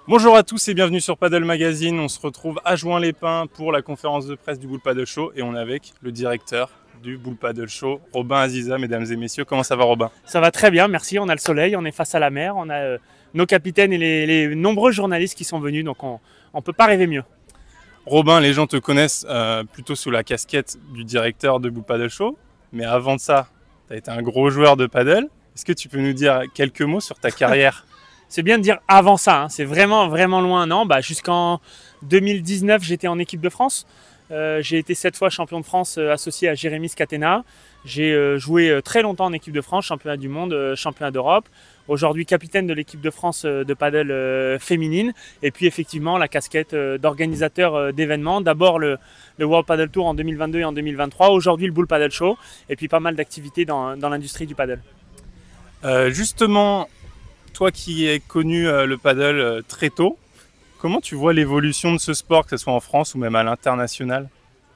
Bonjour à tous et bienvenue sur Paddle Magazine. On se retrouve à Juin-les-Pins pour la conférence de presse du Bull Paddle Show et on est avec le directeur du Bull Paddle Show, Robin Aziza, mesdames et messieurs. Comment ça va, Robin? Ça va très bien, merci. On a le soleil, on est face à la mer, on a nos capitaines et les nombreux journalistes qui sont venus, donc on ne peut pas rêver mieux. Robin, les gens te connaissent plutôt sous la casquette du directeur de Bull Paddle Show, mais avant de ça, tu as été un gros joueur de paddle. Est-ce que tu peux nous dire quelques mots sur ta carrière? C'est bien de dire avant ça, hein. C'est vraiment loin. Non, jusqu'en 2019, j'étais en équipe de France. J'ai été 7 fois champion de France associé à Jérémy Scatena. J'ai joué très longtemps en équipe de France, championnat du monde, championnat d'Europe. Aujourd'hui capitaine de l'équipe de France de paddle féminine. Et puis effectivement la casquette d'organisateur d'événements. D'abord le World Paddle Tour en 2022 et en 2023. Aujourd'hui le Bull Paddle Show. Et puis pas mal d'activités dans l'industrie du paddle. Justement, toi qui as connu le paddle très tôt, comment tu vois l'évolution de ce sport, que ce soit en France ou même à l'international?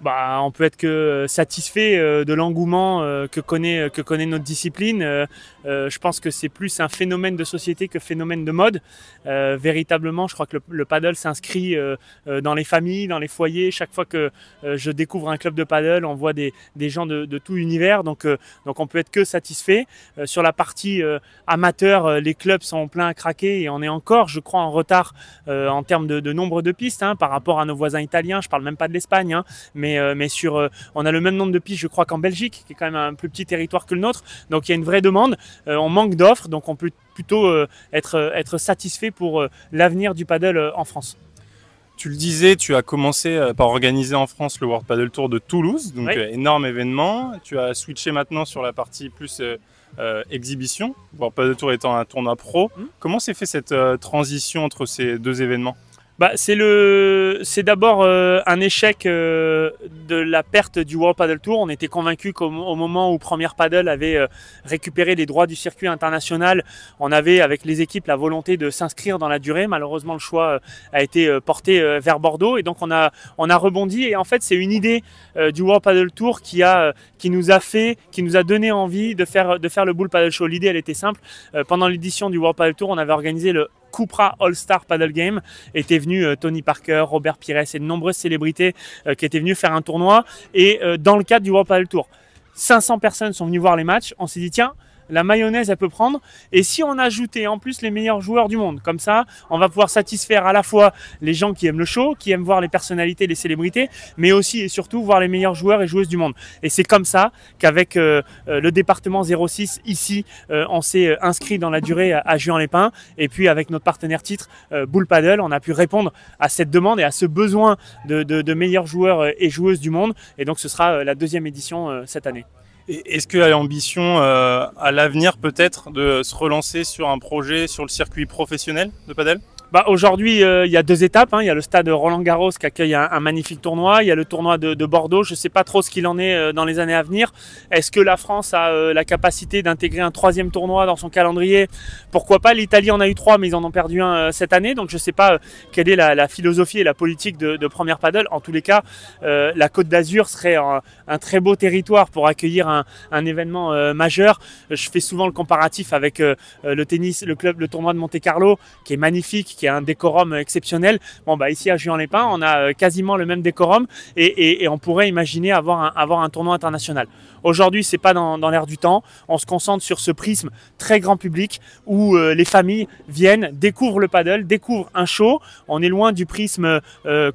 On peut être que satisfait de l'engouement que connaît notre discipline. Je pense que c'est plus un phénomène de société que phénomène de mode. Véritablement, je crois que le paddle s'inscrit dans les familles, dans les foyers. Chaque fois que je découvre un club de paddle, on voit des gens de tout univers. Donc on peut être que satisfait. Sur la partie amateur, les clubs sont pleins à craquer et on est encore, je crois, en retard en termes de nombre de pistes par rapport à nos voisins italiens. Je parle même pas de l'Espagne, mais on a le même nombre de pistes, je crois, qu'en Belgique, qui est quand même un plus petit territoire que le nôtre. Donc il y a une vraie demande. On manque d'offres, donc on peut plutôt être satisfait pour l'avenir du paddle en France. Tu le disais, tu as commencé par organiser en France le World Paddle Tour de Toulouse, donc Oui. énorme événement. Tu as switché maintenant sur la partie plus exhibition, World Paddle Tour étant un tournoi pro. Comment s'est fait cette transition entre ces deux événements? C'est d'abord un échec de la perte du World Paddle Tour. On était convaincus qu'au moment où Première Paddle avait récupéré les droits du circuit international, on avait avec les équipes la volonté de s'inscrire dans la durée. Malheureusement, le choix a été porté vers Bordeaux et donc on a rebondi. Et en fait, c'est une idée du World Paddle Tour qui nous a donné envie de faire le Bull Paddle Show. L'idée, elle était simple. Pendant l'édition du World Paddle Tour, on avait organisé le Cupra All-Star Paddle Game. Était venu Tony Parker, Robert Pires et de nombreuses célébrités qui étaient venues faire un tournoi. Et dans le cadre du World Paddle Tour, 500 personnes sont venues voir les matchs. On s'est dit, tiens, la mayonnaise, elle peut prendre. Et si on ajoutait en plus les meilleurs joueurs du monde, comme ça, on va pouvoir satisfaire à la fois les gens qui aiment le show, qui aiment voir les personnalités, les célébrités, mais aussi et surtout voir les meilleurs joueurs et joueuses du monde. Et c'est comme ça qu'avec le département 06 ici, on s'est inscrit dans la durée à Juan-les-Pins. Et puis avec notre partenaire titre, Bull Paddle, on a pu répondre à cette demande et à ce besoin de meilleurs joueurs et joueuses du monde. Et donc ce sera la deuxième édition cette année. Est-ce qu'il y a l'ambition à l'avenir peut-être de se relancer sur un projet sur le circuit professionnel de paddle? Aujourd'hui, il y a deux étapes. Il y a le stade Roland-Garros qui accueille un magnifique tournoi. Il y a le tournoi de Bordeaux. Je ne sais pas trop ce qu'il en est dans les années à venir. Est-ce que la France a la capacité d'intégrer un troisième tournoi dans son calendrier? Pourquoi pas? L'Italie en a eu 3, mais ils en ont perdu un cette année. Donc je ne sais pas quelle est la philosophie et la politique de Première Paddle. En tous les cas, la Côte d'Azur serait un très beau territoire pour accueillir un événement majeur. Je fais souvent le comparatif avec le tennis, le tournoi de Monte-Carlo, qui est magnifique, qui a un décorum exceptionnel. Ici à Juan-les-Pins, on a quasiment le même décorum et on pourrait imaginer avoir un tournoi international. Aujourd'hui, c'est pas dans l'air du temps. On se concentre sur ce prisme très grand public où les familles viennent, découvrent le paddle, découvrent un show. On est loin du prisme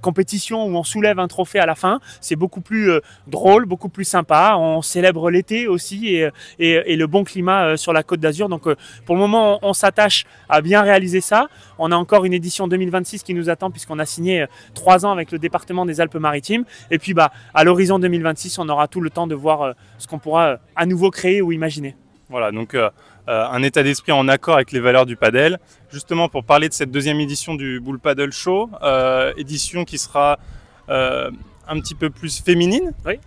compétition où on soulève un trophée à la fin. C'est beaucoup plus drôle, beaucoup plus sympa. On célèbre l'été aussi et le bon climat sur la Côte d'Azur. Donc pour le moment, on s'attache à bien réaliser ça. On a encore une édition 2026 qui nous attend puisqu'on a signé 3 ans avec le département des Alpes-Maritimes. Et puis à l'horizon 2026, on aura tout le temps de voir ce qu'on pourra à nouveau créer ou imaginer. Voilà, donc un état d'esprit en accord avec les valeurs du paddle. Justement, pour parler de cette deuxième édition du Bull Paddle Show, édition qui sera un petit peu plus féminine. Oui.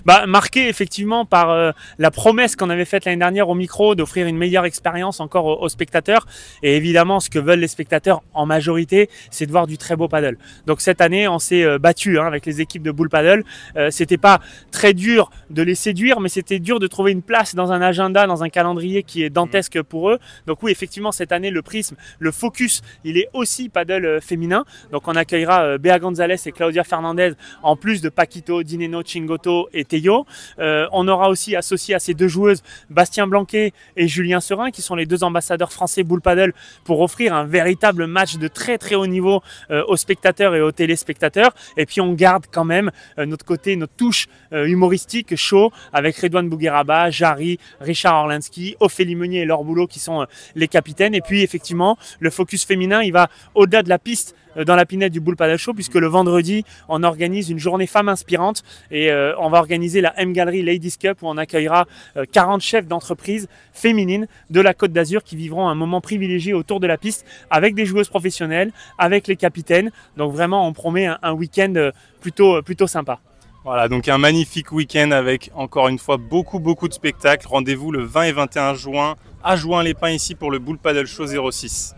Marqué effectivement par la promesse qu'on avait faite l'année dernière au micro d'offrir une meilleure expérience encore aux spectateurs. Et évidemment, ce que veulent les spectateurs en majorité, c'est de voir du très beau paddle. Donc cette année, on s'est battu avec les équipes de Bull Paddle. C'était pas très dur de les séduire, mais c'était dur de trouver une place dans un agenda, dans un calendrier qui est dantesque pour eux. Donc oui, effectivement, cette année, le prisme, le focus, il est aussi paddle féminin. Donc on accueillera Béa Gonzalez et Claudia Fernandez, en plus de Paquito, Dineno, Chingoto et Teyo. On aura aussi associé à ces deux joueuses Bastien Blanquet et Julien Serin, qui sont les deux ambassadeurs français Bull Paddle, pour offrir un véritable match de très très haut niveau aux spectateurs et aux téléspectateurs. Et puis on garde quand même notre côté, notre touche humoristique, chaud, avec Redouane Bougueraba, Jarry, Richard Orlinski, Ophélie Meunier et Laure Boulot qui sont les capitaines. Et puis effectivement, le focus féminin, il va au-delà de la piste dans la pinette du Bull Paddle Show, puisque le vendredi, on organise une journée femmes inspirantes et on va organiser la M-Gallery Ladies Cup, où on accueillera 40 chefs d'entreprise féminines de la Côte d'Azur qui vivront un moment privilégié autour de la piste avec des joueuses professionnelles, avec les capitaines. Donc vraiment, on promet un week-end plutôt sympa. Voilà, donc un magnifique week-end avec encore une fois beaucoup de spectacles. Rendez-vous le 20 et 21 juin à Juin-les-Pins ici pour le Bull Paddle Show 06.